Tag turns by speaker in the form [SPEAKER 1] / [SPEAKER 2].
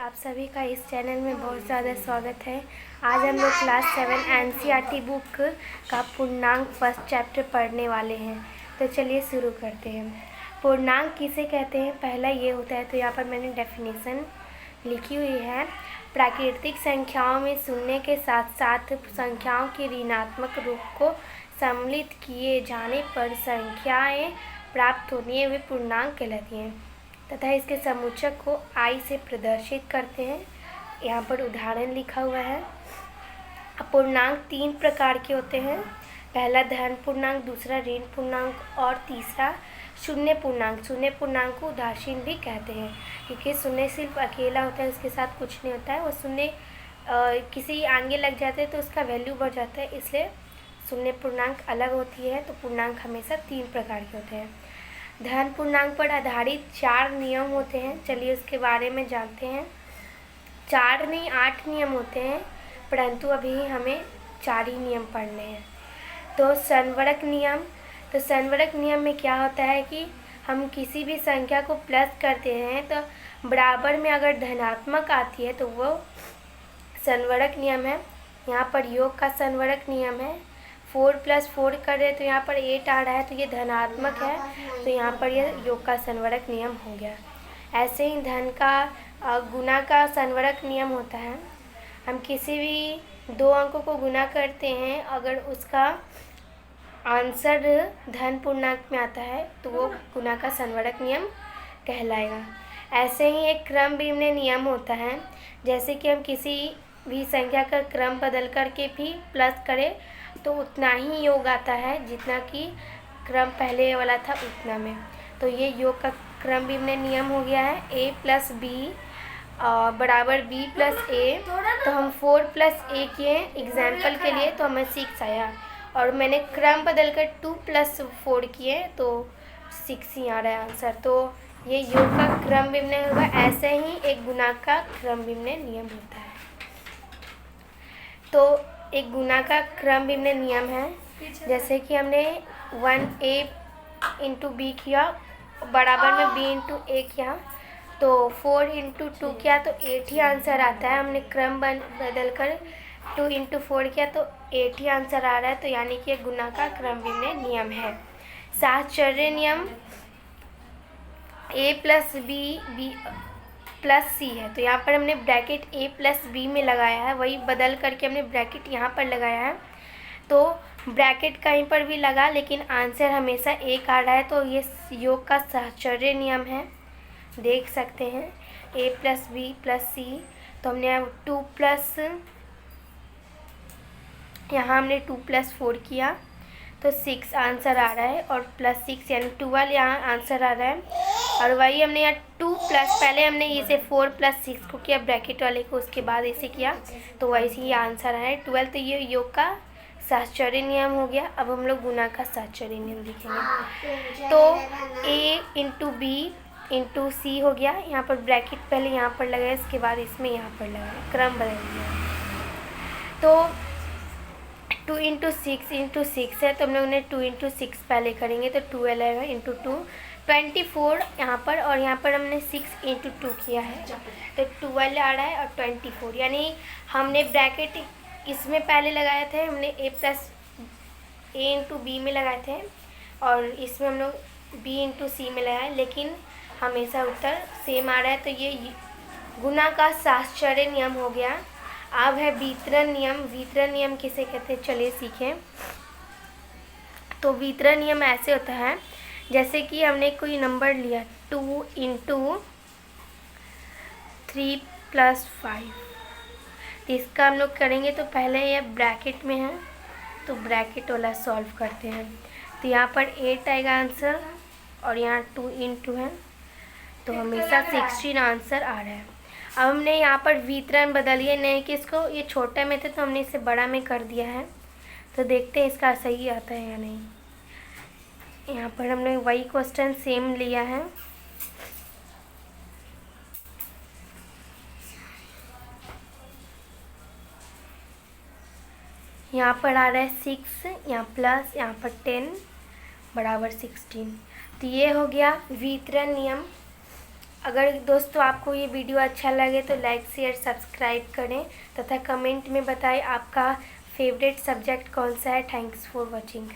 [SPEAKER 1] आप सभी का इस चैनल में बहुत ज़्यादा स्वागत है। आज हम लोग क्लास 7 एनसीईआरटी बुक का पूर्णांक फर्स्ट चैप्टर पढ़ने वाले हैं। तो चलिए शुरू करते हैं। पूर्णांक किसे कहते हैं, पहला ये होता है। तो यहाँ पर मैंने डेफिनेशन लिखी हुई है। प्राकृतिक संख्याओं में शून्य के साथ साथ संख्याओं के ऋणात्मक रूप को सम्मिलित किए जाने पर संख्याएँ प्राप्त होनी वे पूर्णांक कहलाती हैं तथा इसके समुच्चक को आई से प्रदर्शित करते हैं। यहाँ पर उदाहरण लिखा हुआ है। पूर्णांक 3 प्रकार के होते हैं। पहला धन पूर्णांक, दूसरा ऋण पूर्णांक और तीसरा शून्य पूर्णांक। शून्य पूर्णांक को उदासीन भी कहते हैं क्योंकि शून्य सिर्फ अकेला होता है, उसके साथ कुछ नहीं होता है। वो शून्य किसी आगे लग जाते हैं तो उसका वैल्यू बढ़ जाता है, इसलिए शून्य पूर्णांक अलग होती है। तो पूर्णांक हमेशा 3 प्रकार के होते हैं। धन पूर्णांक पर आधारित 4 नियम होते हैं। चलिए उसके बारे में जानते हैं। 4 नहीं 8 नियम होते हैं, परंतु अभी हमें 4 ही नियम पढ़ने हैं। तो संवरक नियम। तो संवरक नियम में क्या होता है कि हम किसी भी संख्या को प्लस करते हैं तो बराबर में अगर धनात्मक आती है तो वो संवरक नियम है। यहाँ पर योग का संवरक नियम है। 4 + 4 कर रहे तो यहाँ पर 8 आ रहा है तो ये धनात्मक है, तो यहाँ पर ये योग का संवरक नियम हो गया। ऐसे ही धन का गुणा का संवरक नियम होता है। हम किसी भी 2 अंकों को गुणा करते हैं, अगर उसका आंसर धन पूर्णांक में आता है तो वो गुणा का संवरक नियम कहलाएगा। ऐसे ही एक क्रम विनिमय नियम होता है। जैसे कि हम किसी भी संख्या का क्रम बदल करके भी प्लस करें तो उतना ही योग आता है जितना कि क्रम पहले वाला था उतना में। तो ये योग का क्रम विनिमय नियम हो गया है। a + b बराबर b + a। तो हम 4 + a किए एग्जाम्पल के लिए तो हमें 6 आया, और मैंने क्रम बदल कर 2 + 4 किए तो 6 ही आ रहा है आंसर। तो ये योग का क्रम विनिमय होगा। ऐसे ही एक गुणा का क्रम विनिमय नियम होता है। तो एक गुणा का क्रम विनिमय नियम है। जैसे कि हमने 1a × b किया, बराबर में b × a किया, तो 4 × 2 किया तो 8 ही आंसर आता है। हमने क्रम बदल कर 2 × 4 किया तो 8 ही आंसर आ रहा है। तो यानी कि एक गुणा का क्रम विनिमय नियम है। साहचर्य नियम a + b + c है। तो यहाँ पर हमने ब्रैकेट a + b में लगाया है, वही बदल करके हमने ब्रैकेट यहाँ पर लगाया है। तो ब्रैकेट कहीं पर भी लगा लेकिन आंसर हमेशा एक आ रहा है, तो ये योग का साहचर्य नियम है। देख सकते हैं a + b + c। तो हमने 2 प्लस यहाँ हमने 2 + 4 किया तो 6 आंसर आ रहा है, और +6 यानी 12 यहाँ आंसर आ रहा है। और वही हमने यहाँ 2 प्लस पहले हमने इसे 4 + 6 को किया ब्रैकेट वाले को, उसके बाद इसे किया तो वैसे ही आंसर है 12। तो ये योग का साहचर्य नियम हो गया। अब हम लोग गुणा का साहचर्य नियम लिखेंगे। तो a × b × c हो गया। यहाँ पर ब्रैकेट पहले यहाँ पर लगाया, इसके बाद इसमें यहाँ पर लगाया, क्रम बदल दिया। तो 2 × 6 × 6 है, तो हम लोग ने 2 × 6 पहले करेंगे तो 12 आएगा, × 2 24 यहाँ पर, और यहाँ पर हमने 6 × 2 किया है तो 12 आ रहा है और 24। यानी हमने ब्रैकेट इसमें पहले लगाए थे, हमने a × b में लगाए थे, और इसमें हम लोग b × c में लगाए, लेकिन हमेशा उत्तर सेम आ रहा है। तो ये गुणा का साहचर्य नियम हो गया। अब है वितरण नियम। वितरण नियम किसे कहते हैं, चलिए सीखें। तो वितरण नियम ऐसे होता है, जैसे कि हमने कोई नंबर लिया 2 × 3 + 5, तो इसका हम लोग करेंगे तो पहले यह ब्रैकेट में है तो ब्रैकेट वाला सॉल्व करते हैं। तो यहाँ पर 8 आएगा आंसर, और यहाँ 2 × 2 है तो हमेशा 16 आंसर आ रहा है। अब हमने यहाँ पर वितरण बदलिए, नहीं कि इसको ये छोटे में थे तो हमने इसे बड़ा में कर दिया है। तो देखते हैं इसका सही आता है या नहीं। यहाँ पर हमने वही क्वेश्चन सेम लिया है। यहाँ पर आ रहा है 6, यहाँ प्लस, यहाँ पर 10 बराबर 16। तो ये हो गया वितरण नियम। अगर दोस्तों आपको ये वीडियो अच्छा लगे तो लाइक शेयर सब्सक्राइब करें तथा कमेंट में बताएं आपका फेवरेट सब्जेक्ट कौन सा है। Thanks for watching.